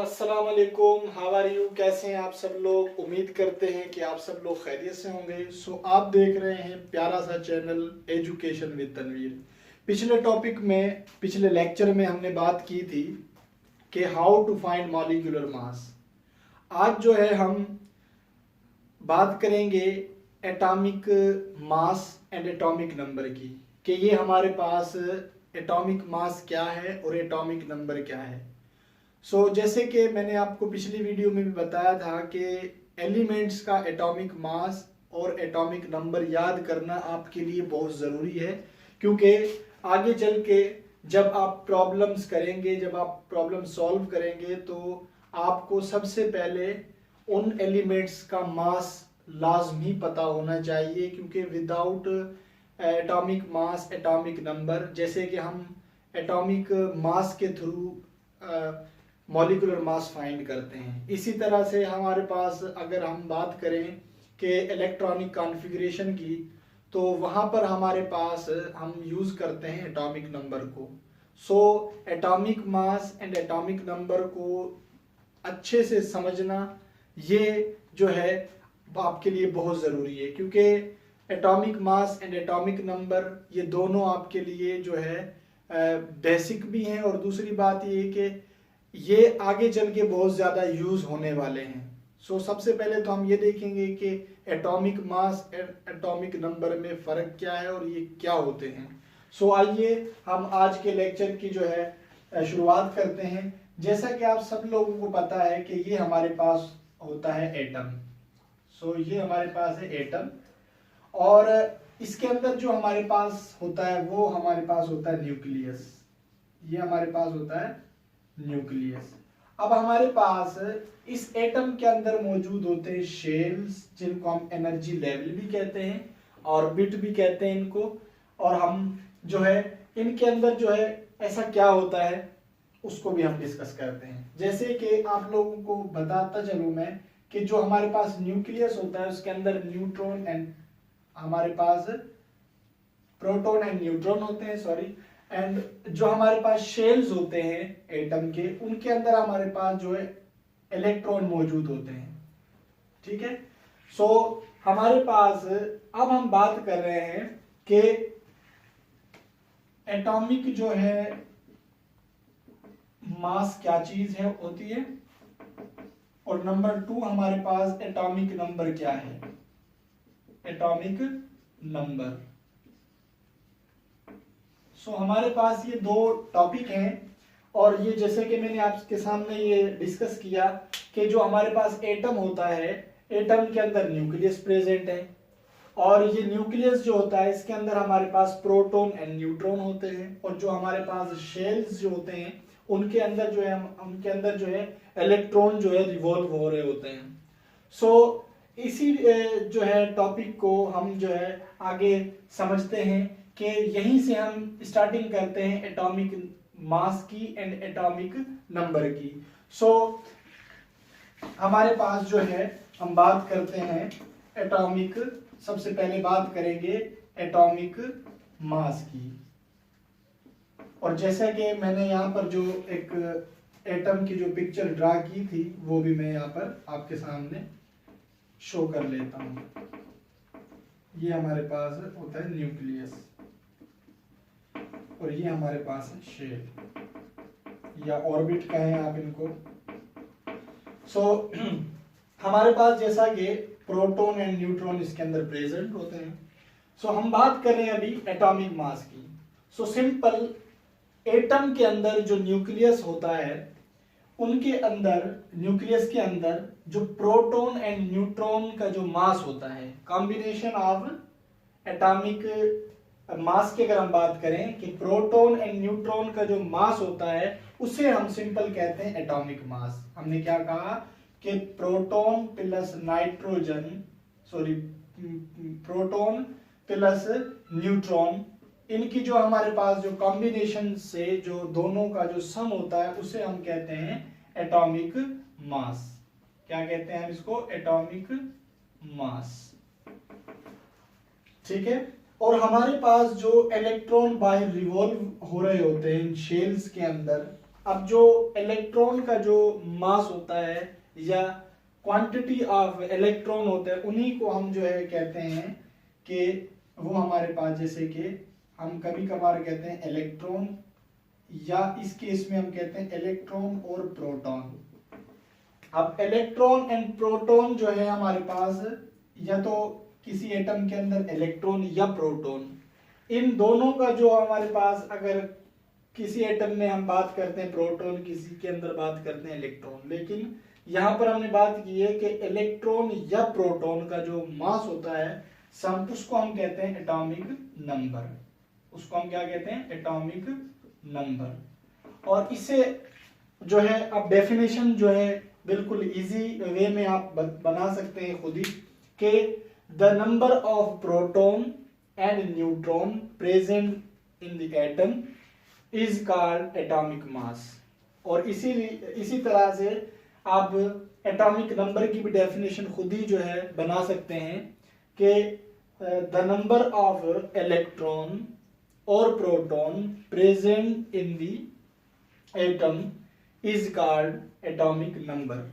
अस्सलाम वालेकुम, how are you. कैसे हैं आप सब लोग। उम्मीद करते हैं कि आप सब लोग खैरियत से होंगे। आप देख रहे हैं प्यारा सा चैनल एजुकेशन विद तनवीर। पिछले लेक्चर में हमने बात की थी कि how to find molecular mass. आज जो है हम बात करेंगे atomic mass and atomic number की, कि ये हमारे पास एटॉमिक मास क्या है और एटॉमिक नंबर क्या है। जैसे कि मैंने आपको पिछली वीडियो में भी बताया था कि एलिमेंट्स का एटॉमिक मास और एटॉमिक नंबर याद करना आपके लिए बहुत ज़रूरी है, क्योंकि आगे चल के जब आप प्रॉब्लम्स करेंगे, जब आप प्रॉब्लम सॉल्व करेंगे, तो आपको सबसे पहले उन एलिमेंट्स का मास लाजमी पता होना चाहिए, क्योंकि without atomic mass atomic number, जैसे कि हम एटॉमिक मास के थ्रू मॉलिक्यूलर मास फाइंड करते हैं, इसी तरह से हमारे पास अगर हम बात करें कि इलेक्ट्रॉनिक कॉन्फ़िगरेशन की, तो वहाँ पर हमारे पास हम यूज़ करते हैं एटॉमिक नंबर को। Atomic mass and atomic number को अच्छे से समझना ये जो है आपके लिए बहुत ज़रूरी है, क्योंकि atomic mass and atomic number ये दोनों आपके लिए जो है बेसिक भी हैं, और दूसरी बात ये कि ये आगे चल के बहुत ज़्यादा यूज़ होने वाले हैं। सबसे पहले तो हम ये देखेंगे कि एटॉमिक मास एटॉमिक नंबर में फ़र्क क्या है और ये क्या होते हैं। आइए हम आज के लेक्चर की जो है शुरुआत करते हैं। जैसा कि आप सब लोगों को पता है कि ये हमारे पास होता है एटम। ये हमारे पास है एटम, और इसके अंदर जो हमारे पास होता है वो हमारे पास होता है न्यूक्लियस। ये हमारे पास होता है न्यूक्लियस। अब हमारे पास इस एटम के अंदर मौजूद होते हैं शेल्स, जिनको हम एनर्जी लेवल भी कहते हैं, ऑर्बिट भी कहते हैं इनको। और हम जो है इनके अंदर जो है ऐसा क्या होता है उसको भी हम डिस्कस करते हैं। जैसे कि आप लोगों को बताता चलूं मैं कि जो हमारे पास न्यूक्लियस होता है उसके अंदर न्यूट्रॉन एंड हमारे पास प्रोटॉन एंड न्यूट्रॉन होते हैं, सॉरी। एंड जो हमारे पास शेल्स होते हैं एटम के, उनके अंदर हमारे पास जो है इलेक्ट्रॉन मौजूद होते हैं। ठीक है। हमारे पास अब हम बात कर रहे हैं कि एटॉमिक जो है मास क्या चीज है होती है, और नंबर 2 हमारे पास एटॉमिक नंबर क्या है, एटॉमिक नंबर। हमारे पास ये दो टॉपिक हैं, और ये जैसे कि मैंने आपके सामने ये डिस्कस किया कि जो हमारे पास एटम होता है, एटम के अंदर न्यूक्लियस प्रेजेंट है, और ये न्यूक्लियस जो होता है इसके अंदर हमारे पास प्रोटॉन एंड न्यूट्रॉन होते हैं, और जो हमारे पास शेल्स जो होते हैं उनके अंदर जो है इलेक्ट्रॉन जो है रिवॉल्व हो रहे होते हैं। इसी जो है टॉपिक को हम जो है आगे समझते हैं कि यहीं से हम स्टार्टिंग करते हैं एटॉमिक मास की एंड एटॉमिक नंबर की। हमारे पास जो है हम बात करते हैं एटॉमिक, सबसे पहले बात करेंगे एटॉमिक मास की। और जैसा कि मैंने यहाँ पर जो एक एटम की जो पिक्चर ड्रा की थी वो भी मैं यहाँ पर आपके सामने शो कर लेता हूँ। ये हमारे पास होता है न्यूक्लियस, और ये हमारे पास है शेल या ऑर्बिट कहें आप इनको। हमारे पास जैसा कि प्रोटॉन एंड न्यूट्रॉन इसके अंदर प्रेजेंट होते हैं। हम बात कर रहे हैं अभी एटॉमिक मास की। सिंपल, एटम के अंदर जो न्यूक्लियस होता है उनके अंदर, न्यूक्लियस के अंदर जो प्रोटॉन एंड न्यूट्रॉन का जो मास होता है, कॉम्बिनेशन ऑफ एटॉमिक मास की अगर हम बात करें कि प्रोटॉन एंड न्यूट्रॉन का जो मास होता है उसे हम सिंपल कहते हैं एटॉमिक मास। हमने क्या कहा कि proton plus nitrogen, sorry proton plus neutron, इनकी जो हमारे पास जो कॉम्बिनेशन से जो दोनों का जो सम होता है उसे हम कहते हैं एटॉमिक मास। क्या कहते हैं हम इसको? Atomic mass. ठीक है। और हमारे पास जो इलेक्ट्रॉन बाहर रिवॉल्व हो रहे होते हैं इन शेल्स के अंदर, अब जो इलेक्ट्रॉन का जो मास होता है या क्वांटिटी ऑफ इलेक्ट्रॉन होते हैं, उन्हीं को हम जो है कहते हैं कि वो हमारे पास, जैसे कि हम कभी कभार कहते हैं इलेक्ट्रॉन, या इस केस में हम कहते हैं इलेक्ट्रॉन और प्रोटॉन। अब इलेक्ट्रॉन एंड प्रोटॉन जो है हमारे पास, या तो किसी एटम के अंदर इलेक्ट्रॉन या प्रोटॉन, इन दोनों का जो हमारे पास, अगर किसी एटम में हम बात करते हैं प्रोटॉन, किसी के अंदर बात करते हैं इलेक्ट्रॉन, लेकिन यहाँ पर हमने बात की है कि इलेक्ट्रॉन या प्रोटॉन का जो मास होता है सम, उसको हम कहते हैं एटॉमिक नंबर। उसको हम क्या कहते हैं? Atomic number. और इसे जो है अब डेफिनेशन जो है बिल्कुल इजी वे में आप बना सकते हैं खुद ही, कि the number of proton and neutron present in the atom is called atomic mass. और इसी तरह से आप एटॉमिक नंबर की भी डेफिनेशन खुद ही जो है बना सकते हैं कि द नंबर ऑफ इलेक्ट्रॉन और proton present in the atom is called atomic number.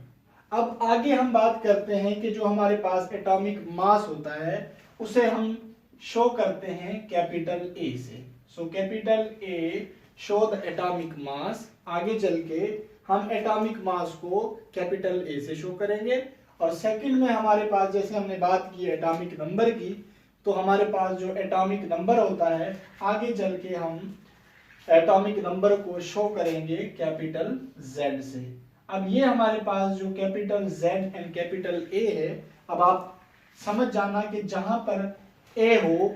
अब आगे हम बात करते हैं कि जो हमारे पास एटॉमिक मास होता है उसे हम शो करते हैं कैपिटल ए से। So capital A show the atomic mass. आगे चल के हम एटॉमिक मास को कैपिटल ए से शो करेंगे। और सेकंड में हमारे पास, जैसे हमने बात की एटॉमिक नंबर की, तो हमारे पास जो एटॉमिक नंबर होता है, आगे चल के हम एटॉमिक नंबर को शो करेंगे कैपिटल जेड से। अब ये हमारे पास जो capital Z and capital A है, अब आप समझ जाना कि जहां पर ए हो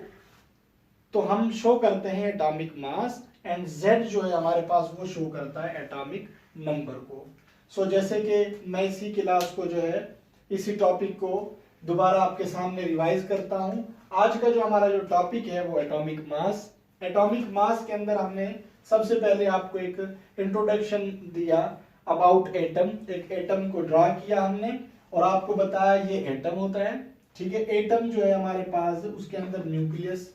तो हम शो करते हैं एटॉमिक मास, एंड जेड जो है हमारे पास वो शो करता है एटॉमिक नंबर को। सो जैसे कि मैं इसी क्लास को जो है, इसी टॉपिक को दोबारा आपके सामने रिवाइज करता हूं। आज का जो हमारा जो टॉपिक है वो एटॉमिक मास। एटॉमिक मास के अंदर हमने सबसे पहले आपको एक इंट्रोडक्शन दिया अबाउट एटम। एक एटम को ड्रा किया हमने और आपको बताया ये एटम होता है, ठीक है। एटम जो है हमारे पास, उसके अंदर न्यूक्लियस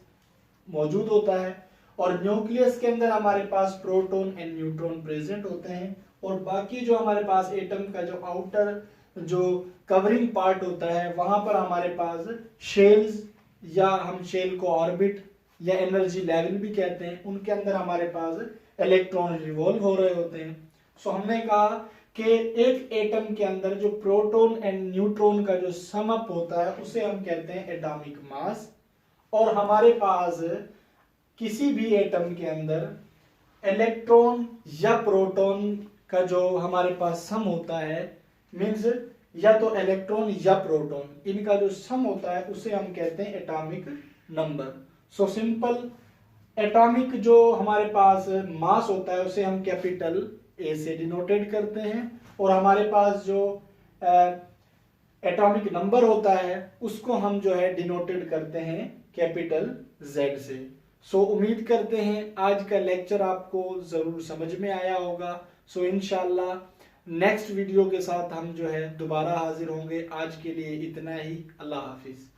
मौजूद होता है, और न्यूक्लियस के अंदर हमारे पास प्रोटॉन एंड न्यूट्रॉन प्रेजेंट होते हैं। और बाकी जो हमारे पास एटम का जो आउटर जो कवरिंग पार्ट होता है, वहां पर हमारे पास शेल्स, या हम शेल को ऑर्बिट या एनर्जी लेवल भी कहते हैं, उनके अंदर हमारे पास इलेक्ट्रॉन रिवॉल्व हो रहे होते हैं। सो हमने कहा कि एक एटम के अंदर जो प्रोटॉन एंड न्यूट्रॉन का जो सम अप होता है उसे हम कहते हैं एटॉमिक मास। और हमारे पास किसी भी एटम के अंदर इलेक्ट्रॉन या प्रोटॉन का जो हमारे पास सम होता है, मींस या तो इलेक्ट्रॉन या प्रोटॉन, इनका जो सम होता है उसे हम कहते हैं atomic number. So simple, atomic जो हमारे पास मास होता है उसे हम कैपिटल ए से डिनोटेड करते हैं, और हमारे पास जो एटॉमिक नंबर होता है उसको हम जो है डिनोटेड करते हैं कैपिटल जेड से। सो उम्मीद करते हैं आज का लेक्चर आपको जरूर समझ में आया होगा। सो इंशाल्लाह नेक्स्ट वीडियो के साथ हम जो है दोबारा हाजिर होंगे। आज के लिए इतना ही। अल्लाह हाफिज।